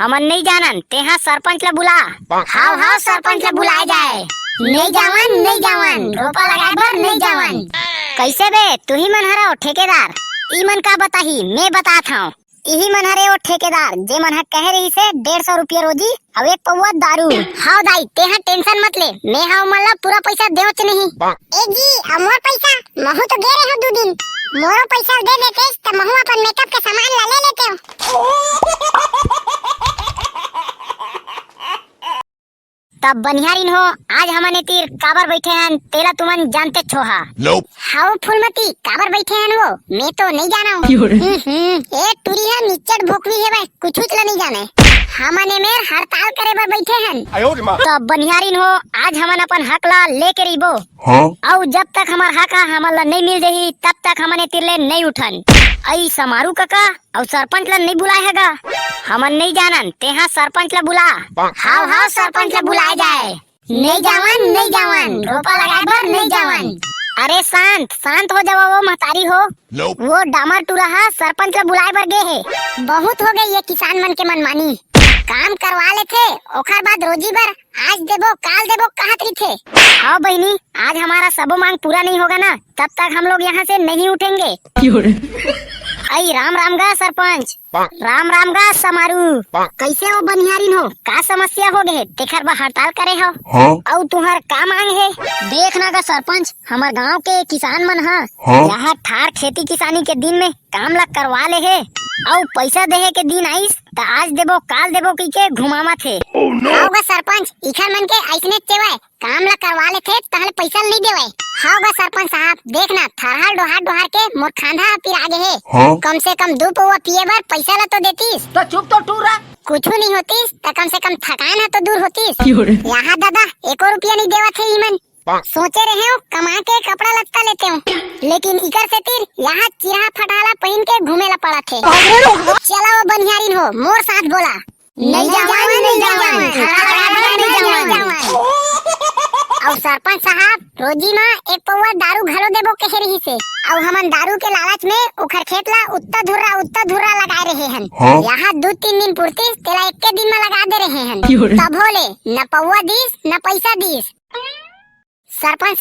हमन नहीं जानन, तेहा सरपंच ला बुला। हाव हाव सरपंच ला बुलाए जाए। नहीं जावन रोपा लगाए बर नहीं जावन। कैसे बे तू ही मन हरा ठेकेदार? ई मन का बताही मैं बातात हूँ। यही मन हरे वो ठेकेदार जे मन हा कह रही से 150 रुपया रोजी और 1 पौवा दारू। हाउ दाई तेहा टेंशन मत ले, मैं हाउ मन ला पूरा पैसा देवत नहीं। ए जी मोर पैसा महू तो दे रहे हो 2 दिन। मोरो पैसा दे देते तो महू अपन मेकअप के सामान ला ले लेते हो। तब बनिहारिन हो आज हमने तीर काबर बैठे हैं तेला तुमन जानते छोहा। हाउ फूलमती काबर बैठे हैं वो मैं तो नहीं जाना हूँ। ए टूरी है निच्चड़ भोकवी है भाई कुछ ला नहीं जाने। हमने मेर हड़ताल करे बर बैठे हैं। तब बनिहारिन हो आज हमन अपन हक ला लेके रहीबो। और जब तक हमार हक हमन ला नहीं मिल रही तब तक हमने तिरले नहीं उठन। आई समारू काका और सरपंच ला नहीं बुलाए हैगा। हमन नहीं जानन तेहा सरपंच ला बुला। हाव हाव सरपंच ला बुलाए जाए। नहीं जावन रोपा लगाए बर नहीं जावन। अरे शांत हो जाओ वो महतारी हो। वो डामर टूरा सरपंच ला बुलाए बर गे है। बहुत हो गई ये किसान मन के मनमानी। काम करवा ले थे ओखर बाद रोजी बर आज देबो काल देबो कहत रही थे। हाँ बहनी आज हमारा सबो मांग पूरा नहीं होगा ना तब तक हम लोग यहाँ से नहीं उठेंगे। आई राम गा सरपंच। राम गा समारू। कैसे हो बनिहारिन हो का समस्या हो गए तेखर बा हड़ताल करे हो। और तुहर का मांग है? देखना गा सरपंच हमार गांव के किसान मन यहाँ ठार खेती किसानी के दिन में काम ला करवा ले है और पैसा देहे के दिन आइस तो आज देबो काल देबो की के घुमावा थे। होगा सरपंच इखर मन के ऐसने चेवे काम ला करवा ले थे तहले पैसा नहीं देवे। होगा सरपंच साहब देखना थरहर डोहार के मोर खांधा पिर आगे है। कम से कम 2 पौवा पिए बर पैसा ला तो देतीस। तो चुप तो टूरा कुछ नहीं होतीस तो कम से कम थकान है तो दूर होतीस। यहाँ दादा 1 रुपया नहीं देवा थे ईमन। सोचे रहे हो कमा के कपड़ा लत्ता लेते हो लेकिन इकर से तीर यहाँ चिरा फटाला पहन के घूमेला पड़ा थे। चला वो बनिहारिन हो मोर साथ बोला। नहीं जावन और सरपंच साहब रोजी माँ 1 पौवा दारू घलो देबो कह रही से और हमन दारू के लालच में उखर खेत ला उत्ता धुर्रा लगा रहे हैं। यहाँ 2-3 दिन पूर्ति तेला 1 दिन में लगा दे रहे हैं तब होले न पौवा दीस न पैसा दीस। सरपंच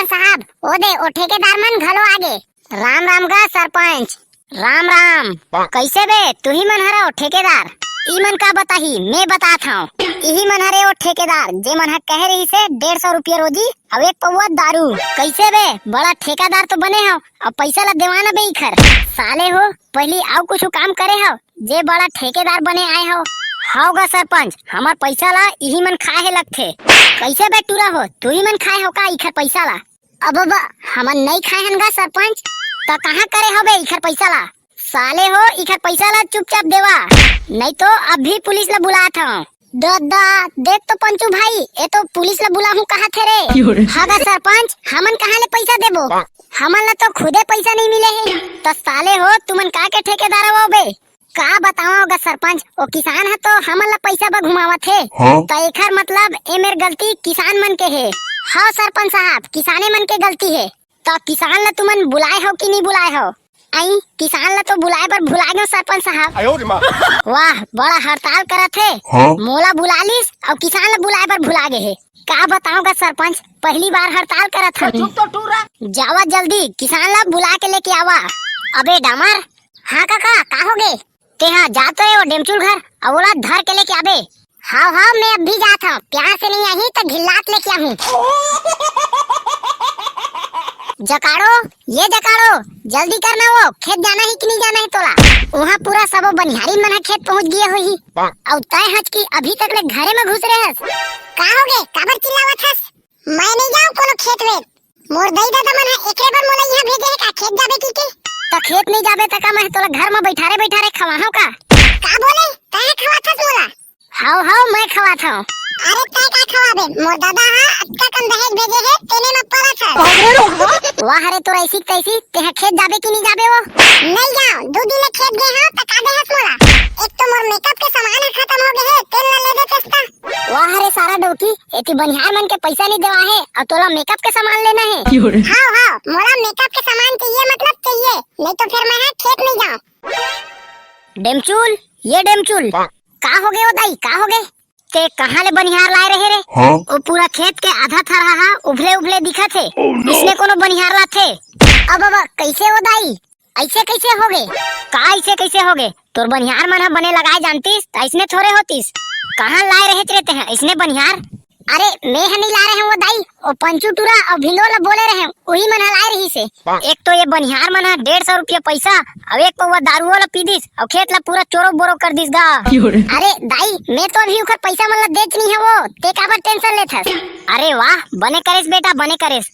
साहब ओ दे ओ ठेकेदार मन घलो आगे। राम गा सरपंच। राम कैसे बे तू ही मन हरा ठेकेदार? ई मन का बताही मैं बातात हूँ। यही मन हरे वो ठेकेदार जे मन हा कह रही से 150 रुपया रोजी और 1 पौवा दारू। कैसे बे बड़ा ठेकेदार तो बने हो और पैसा ला देवाना बे इखर साले हो पहली आओ कुछ काम करे हो जे बड़ा ठेकेदार बने आए हो। होगा सरपंच हमार पैसा ला यही मन खाए है लगथे। कैसे बे टूरा हो तू ही मन खाए हो का इखर पैसा ला? अब हमन नहीं खाए हन गा सरपंच तो कहाँ करे हो बे इखर पैसा ला? साले हो इखर पैसा ला चुपचाप देवा नहीं तो अभी पुलिस ला बुलात हूँ। दादा देख तो पंचू भाई ये तो पुलिस ला बुला हूँ कहा थे रे। हाँ सरपंच हमन कहाँ ले पैसा देबो? हमन ला तो खुदे पैसा नहीं मिले है तो साले हो तुमन का के ठेकेदार हो बे? का बताओगा सरपंच ओ किसान है तो हमन ला पैसा बा घुमावा थे तो एखर मतलब ए मेर गलती किसान मन के है। हाँ सरपंच साहब किसाने मन के गलती है तो किसान ला तुमन बुलाए हो कि नहीं बुलाए हो? आई किसान ला तो बुलाए पर भुला गए सरपंच साहब। वाह बड़ा हड़ताल करत है मोला बुला लिस और किसान ला बुलाए पर भुला गए है। का बताऊंगा सरपंच पहली बार हड़ताल करत है। जावा जल्दी किसान ला बुला के लेके आवा। अबे डामर। हाँ काका का हो गए ते हाँ जातो है वो डेमचूल घर अवला धर के लेके आबे। हाँ मैं अब भी जाता हूँ प्यार से नहीं आई तो घिल्लात लेके आऊँ। जकाड़ो जल्दी करना वो खेत जाना ही कि नहीं जाना है तोला? वहाँ पूरा सब बनिहारी मन खेत पहुँच गए हुई और तय हज की अभी तक ले घरे में घुस रहे हस। का हो गए काबर चिल्लावत हस? मैं नहीं जाऊँ कोनो खेत में मोर दई दादा मन एकरे बार मोला यहाँ भेजे है का खेत जाबे की के? तो खेत नहीं जाबे तक मैं तोला घर में बैठारे खवाहूं का बोले तय खवात हस मोला? हाउ मैं खवात हूँ। अरे तय का खवाबे मोर दादा अच्छा कम दहेज भेजे है तेने में पड़त है। वाह रे तोरा ऐसी तैसी ते खेत जाबे कि नहीं जाबे? वो नहीं जाओ 2 दिन में खेत गए हो तो का देहस मोला? एक तो मोर मेकअप के सामान खत्म हो गए है तेल न ले दे सस्ता। वाह रे सारा डोकी एती बनिहार मन के पैसा नहीं देवा है और तोला मेकअप के सामान लेना है। हाँ मोला मेकअप के सामान चाहिए मतलब चाहिए नहीं तो फिर मैं खेत नहीं जाऊँ। डेमचूल ये डेमचूल का हो गए ओ दाई, का हो गए? ते कहाँ ले बनिहार लाए रहे रे? वो पूरा खेत के आधा थरहा उभले उभले दिखा थे। इसने कोनो बनिहार ला थे। अब कैसे हो दाई, ऐसे कैसे हो गए? का ऐसे कैसे हो गए? तोर बनिहार मन बने लगाए जानतीस त ऐसने थोड़े होतीस। कहाँ लाए रहे रहते हैं ऐसने बनिहार? अरे मैं नहीं ला रहे हूँ वो दाई, ओ पंचू टूरा और भिंडोला बोले रहे वही मन लाए रही से। एक तो ये बनिहार मन 150 रुपया पैसा और एक पौवा दारू वाला पी दिस और खेत ला पूरा चोरो बोरो कर दिस गा। अरे दाई मैं तो अभी उखर पैसा मन ला देच नहीं है वो, ते काबर टेंशन लेथस? अरे वाह बने करेस बेटा बने करेस।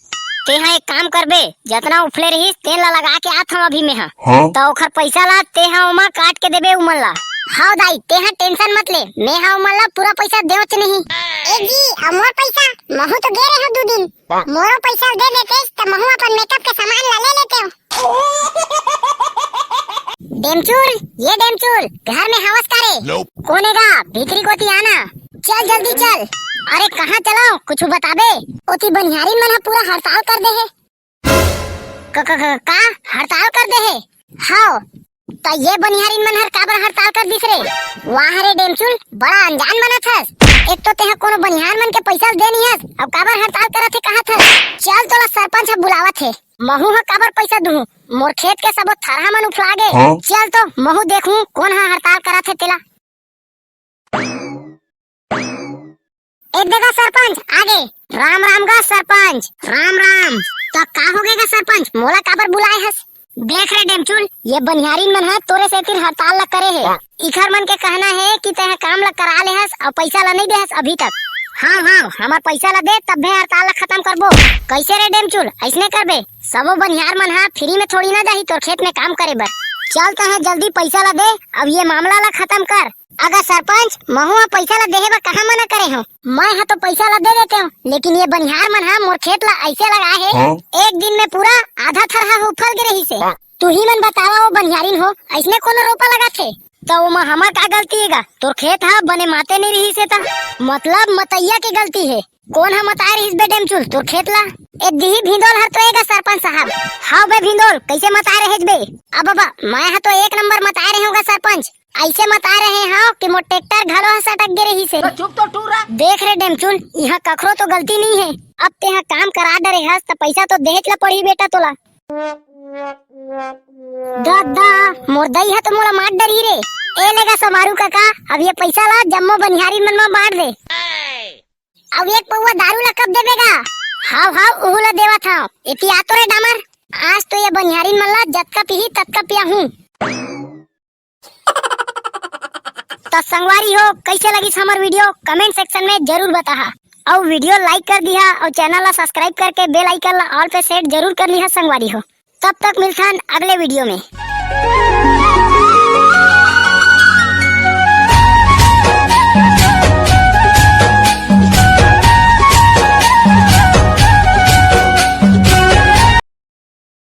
ते हाँ एक काम करबे, जितना उफले रहीस तेल ला लगा के आत हम अभी में हाँ। तो ओखर पैसा ला ते हाँ उमा काट के देबे उमन ला। हाँ दाई ते हाँ टेंशन मत ले, मैं हाँ उमन ला पूरा पैसा देवत नहीं। ए जी मोर पैसा महू तो गे रहे हो 2 दिन, मोरो पैसा दे देते तो महू अपन मेकअप के सामान ला ले लेते हो। डेमचूर ये डेमचूर घर में हवस करे कोनेगा भीतरी कोती आना, चल जल्दी चल। अरे कहाँ चलाओ कुछ बताबे? ओती बनिहारी मन पूरा हड़ताल कर दे है। का हड़ताल कर दे है? हाँ तो ये बनिहारी मन काबर हड़ताल कर दिस रे? वाह रे डेमचूल बड़ा अनजान बनत हस। एक तो तेहा कोनो बनिहार मन के पैसा दे नहीं हस, अब काबर हड़ताल करत है कहा था? चल तोला सरपंच बुलावत है, महू हा काबर पैसा दूं? मोर खेत के सब थरहा मन उफला गए। चल तो महू देखूं कौन हा हड़ताल करत है तेला। एक देखा सरपंच आगे। राम राम गा सरपंच, राम राम। तो का हो गएगा सरपंच, मोला काबर बुलाए हस? देख रे डेमचूल ये बनिहारी मन है तोरे से तीन हड़ताल ला करे है। इखर मन के कहना है कि तेहा काम ला करा ले हस और पैसा ला नहीं दे हस अभी तक। हाँ हमार पैसा ला दे तब हड़ताल ला खत्म करबो। कैसे रे डेमचूल ऐसने करबे? सबो बनिहार मन फ्री में थोड़ी ना जाही तोर खेत में काम करे बर। चलता है जल्दी पैसा ला दे, अब ये मामला ला खत्म कर। अगर सरपंच महू पैसा ला देहे बर कहाँ मना करे हो? मैं हाँ तो पैसा ला दे देते हूँ, लेकिन ये बनिहार मन मोर खेत ला ऐसे लगाए है एक दिन में पूरा आधा थरहा उफल के रही से। तू ही मन बतावा वो बनिहारिन हो ऐसने कोनो रोपा लगा थे तो वो हमार का गलती है? तोर खेत हा बने माते नहीं रही से ता मतलब मतैया की गलती है। कौन हम बताए रहीस बे डेमचूल तोर खेत ला? ए दिही भिंडोल हर तो एगा सरपंच साहब। हाँ बे भिंडोल कैसे मताए रहे बे? अब बाबा मैं हा तो 1 नंबर मताए रहे होगा सरपंच, ऐसे मत आ रहे हैं कि मोर ट्रैक्टर घलो सटक गे रही से। तो चुप तो टूरा। देख रे डेमचूल यहाँ कखरो तो गलती नहीं है, अब ते यहाँ काम करा डरे हस तो पैसा तो देख ला पड़ी बेटा तोला। दादा मोर दई है तो मोला मार डरी रे। ए लेगा समारू काका अब ये पैसा ला जम्मो बनिहारी मन में बांट दे। अब एक पौवा दारू ला कब देबेगा? हाँ उहु ला देवा था। इति आतो रे डामर, आज तो ये बनिहारी मन ला जतका पीही ततका पिया हूँ। तो संगवारी हो कैसे लगी हमार वीडियो कमेंट सेक्शन में जरूर बताहा और वीडियो लाइक कर दिया और चैनल ला सब्सक्राइब करके बेल आइकन ला ऑल पे सेट जरूर कर लिया संगवारी हो। तब तक मिलथन अगले वीडियो में।